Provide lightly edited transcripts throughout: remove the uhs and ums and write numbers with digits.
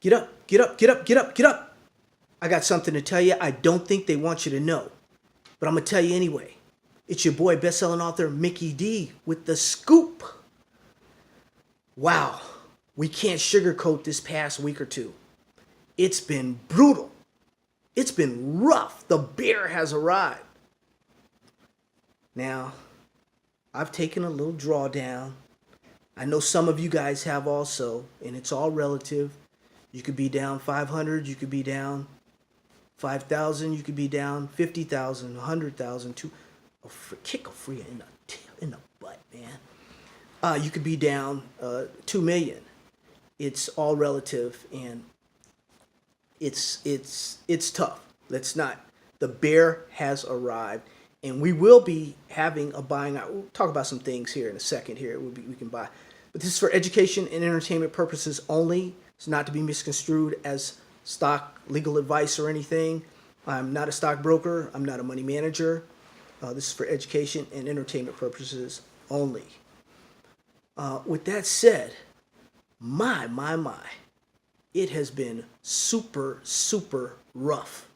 Get up, get up, get up, get up, get up. I got something to tell you I don't think they want you to know, but I'm going to tell you anyway. It's your boy, best-selling author Mickey Dee with The Scoop. Wow, we can't sugarcoat this past week or two. It's been brutal. It's been rough. The bear has arrived. Now, I've taken a little drawdown. I know some of you guys have also, and it's all relative. You could be down 500, you could be down 5,000, you could be down 50,000, 100,000, kick a free in the butt, man. You could be down 2 million. It's all relative, and it's tough. Let's not. The bear has arrived, and we will be having a buying out. We'll talk about some things here in a second. Here we can buy, but this is for education and entertainment purposes only. It's not to be misconstrued as stock legal advice or anything. I'm not a stockbroker. I'm not a money manager. This is for education and entertainment purposes only. With that said, my. It has been super rough.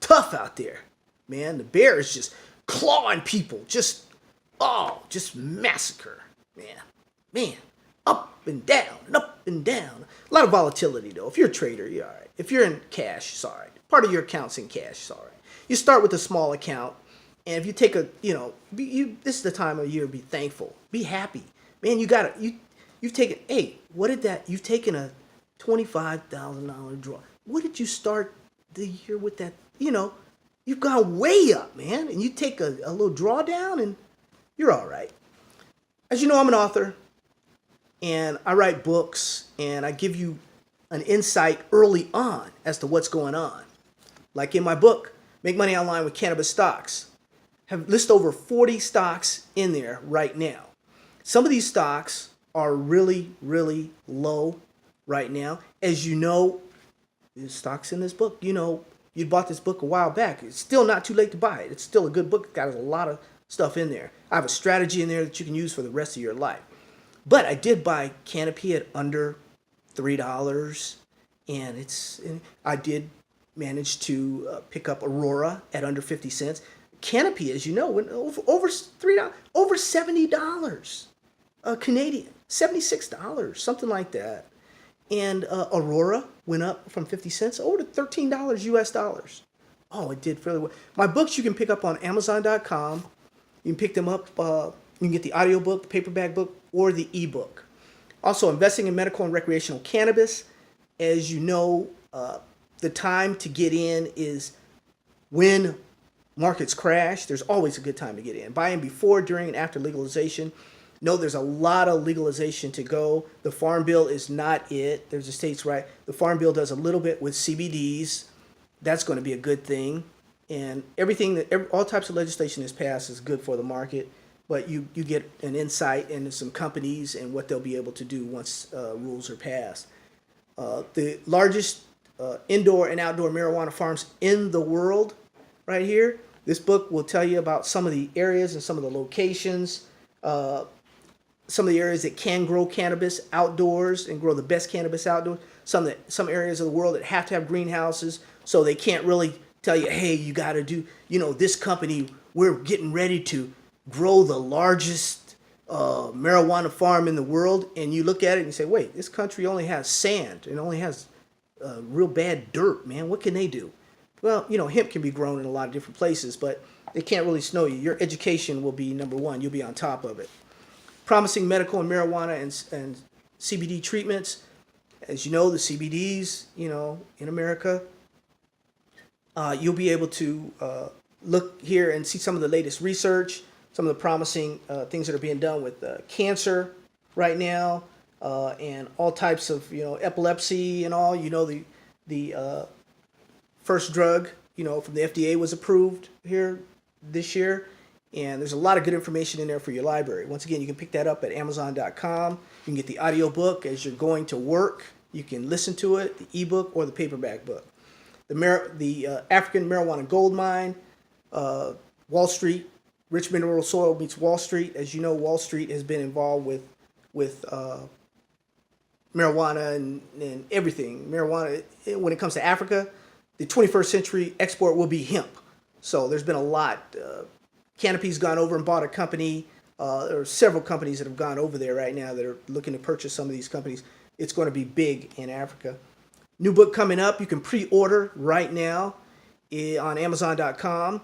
Tough out there, man. The bear is just clawing people. Just massacre, man. Up and down and up and down. A lot of volatility, though. If you're a trader, you're all right. If you're in cash, it's all right. Part of your account's in cash, it's all right. You start with a small account, and if you take this is the time of year to be thankful. Be happy. Man, you've taken, you've taken a $25,000 draw. What did you start the year with that? You've gone way up, man, and you take a little drawdown, and you're all right. As you know, I'm an author, and I write books, and I give you an insight early on as to what's going on. Like in my book, Make Money Online with Cannabis Stocks, have list over 40 stocks in there right now. Some of these stocks are really low right now. As you know, the stocks in this book, you bought this book a while back. It's still not too late to buy it. It's still a good book. It's got a lot of stuff in there. I have a strategy in there that you can use for the rest of your life. But I did buy Canopy at under $3, and I did manage to pick up Aurora at under 50 cents. Canopy, as you know, went over $3, over $70 Canadian, $76, something like that. And Aurora went up from 50 cents over to $13 US dollars. Oh, it did fairly well. My books you can pick up on Amazon.com. You can pick them up. You can get the audiobook, the paperback book, or the ebook. Also, investing in medical and recreational cannabis. As you know, the time to get in is when markets crash. There's always a good time to get in. Buy in before, during, and after legalization. No, there's a lot of legalization to go. The Farm Bill is not it. There's a states' right. The Farm Bill does a little bit with CBDs. That's going to be a good thing. And all types of legislation that's passed is good for the market. But you get an insight into some companies and what they'll be able to do once rules are passed. The largest indoor and outdoor marijuana farms in the world, right here. This book will tell you about some of the areas and some of the locations. Some of the areas that can grow cannabis outdoors and grow the best cannabis outdoors. Some areas of the world that have to have greenhouses, so they can't really tell you, hey, you got to do, this company, we're getting ready to grow the largest marijuana farm in the world. And you look at it and you say, wait, this country only has sand. It only has real bad dirt, man. What can they do? Well, hemp can be grown in a lot of different places, but they can't really snow you. Your education will be number one. You'll be on top of it. Promising medical and marijuana and CBD treatments. As you know, the CBDs, in America, you'll be able to look here and see some of the latest research, some of the promising things that are being done with cancer right now, and all types of, epilepsy and all. The first drug, from the FDA was approved here this year. And there's a lot of good information in there for your library. Once again, you can pick that up at Amazon.com. You can get the audiobook as you're going to work. You can listen to it, the ebook or the paperback book. The African Marijuana Gold Mine, Wall Street, Rich Mineral Soil meets Wall Street. As you know, Wall Street has been involved with marijuana and everything. Marijuana, when it comes to Africa, the 21st century export will be hemp. So there's been a lot. Canopy's gone over and bought a company. There are several companies that have gone over there right now that are looking to purchase some of these companies. It's going to be big in Africa. New book coming up. You can pre-order right now on Amazon.com.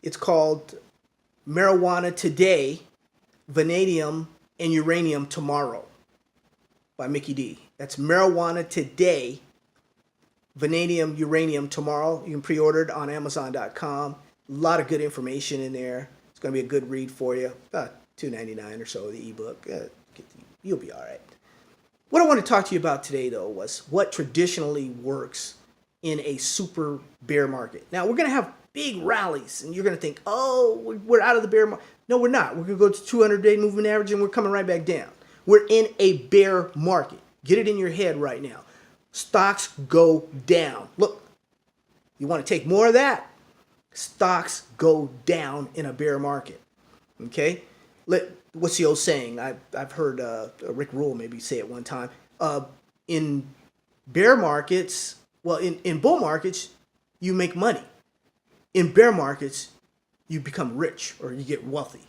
It's called Marijuana Today, Vanadium and Uranium Tomorrow by Mickey Dee. That's Marijuana Today, Vanadium, Uranium Tomorrow. You can pre-order it on Amazon.com. A lot of good information in there. It's going to be a good read for you. About $2.99 or so, the ebook. You'll be all right. What I want to talk to you about today, though, was what traditionally works in a super bear market. Now, we're going to have big rallies, and you're going to think, oh, we're out of the bear market. No, we're not. We're going to go to 200-day moving average, and we're coming right back down. We're in a bear market. Get it in your head right now. Stocks go down. Look, you want to take more of that? Stocks go down in a bear market. Okay? What's the old saying? I've heard Rick Rule maybe say it one time. In bear markets, well, in bull markets, you make money. In bear markets, you become rich or you get wealthy.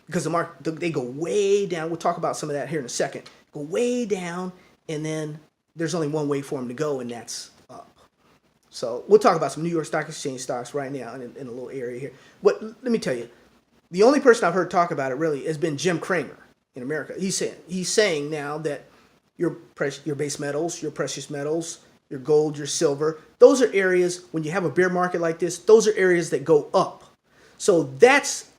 Because the market, they go way down. We'll talk about some of that here in a second. Go way down, and then there's only one way for them to go, and that's up. So we'll talk about some New York Stock Exchange stocks right now in a little area here. But let me tell you, the only person I've heard talk about it really has been Jim Cramer in America. He's saying now that your base metals, your precious metals, your gold, your silver, those are areas, when you have a bear market like this, those are areas that go up. So that's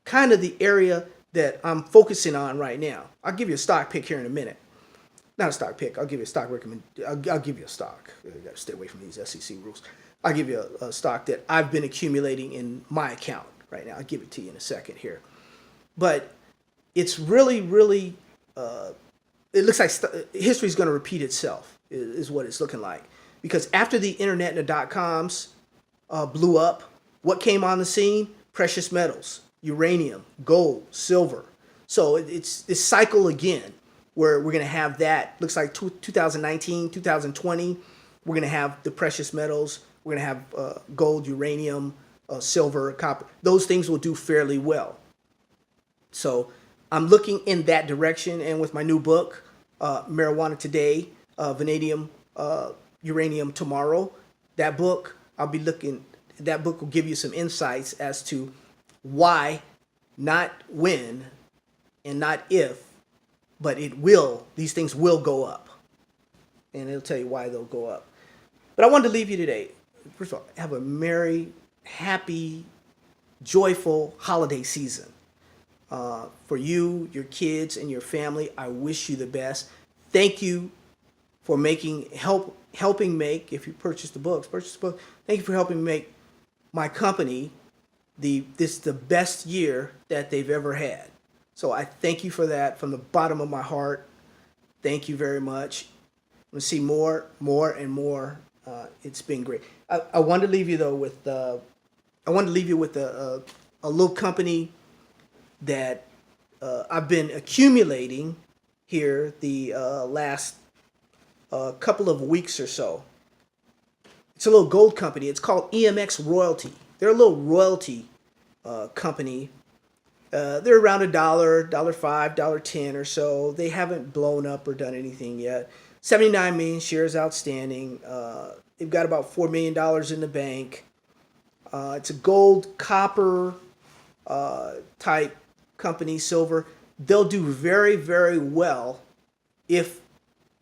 kind of the area that I'm focusing on right now. I'll give you a stock pick here in a minute. Not a stock pick. I'll give you a stock recommend. I'll give you a stock. You got to stay away from these SEC rules. I'll give you a stock that I've been accumulating in my account right now. I'll give it to you in a second here. But it's really, really, it looks like history is going to repeat itself, is what it's looking like. Because after the internet and the dot-coms blew up, what came on the scene? Precious metals, uranium, gold, silver. So it's this cycle again where we're going to have that. Looks like 2019, 2020, we're going to have the precious metals. We're going to have gold, uranium, silver, copper. Those things will do fairly well. So I'm looking in that direction. And with my new book, Marijuana Today, Vanadium, Uranium Tomorrow, that book, that book will give you some insights as to why, not when, and not if, but it will, these things will go up. And it'll tell you why they'll go up. But I wanted to leave you today. First of all, have a merry, happy, joyful holiday season. For you, your kids, and your family, I wish you the best. Thank you for helping make, if you purchase the book. Thank you for helping make my company the best year that they've ever had. So I thank you for that from the bottom of my heart. Thank you very much. I'm going to see more and more. It's been great. I wanted to leave you though with a little company that I've been accumulating here the last couple of weeks or so. It's a little gold company. It's called EMX Royalty. They're a little royalty company. They're around $1, $1.05, $1.10 or so. They haven't blown up or done anything yet. 79 million shares outstanding. They've got about $4 million in the bank. It's a gold, copper type company, silver. They'll do very, very well if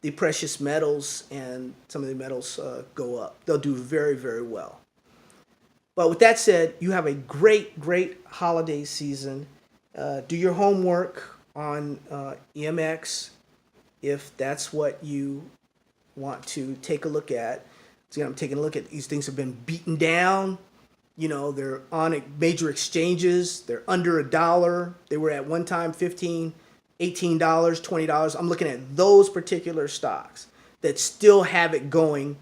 the precious metals and some of the metals go up. They'll do very, very well. But with that said, you have a great, great holiday season. Do your homework on EMX if that's what you want to take a look at. So, I'm taking a look at these things have been beaten down. They're on major exchanges. They're under $1. They were at one time $15, $18, $20. I'm looking at those particular stocks that still have it going,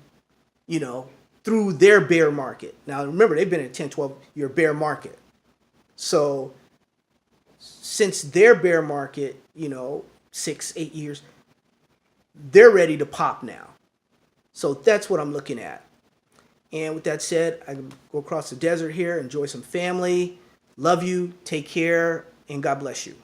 through their bear market. Now, remember, they've been in a 10, 12-year bear market. So since their bear market, 6, 8 years, they're ready to pop now. So that's what I'm looking at. And with that said, I can go across the desert here, enjoy some family. Love you, take care, and God bless you.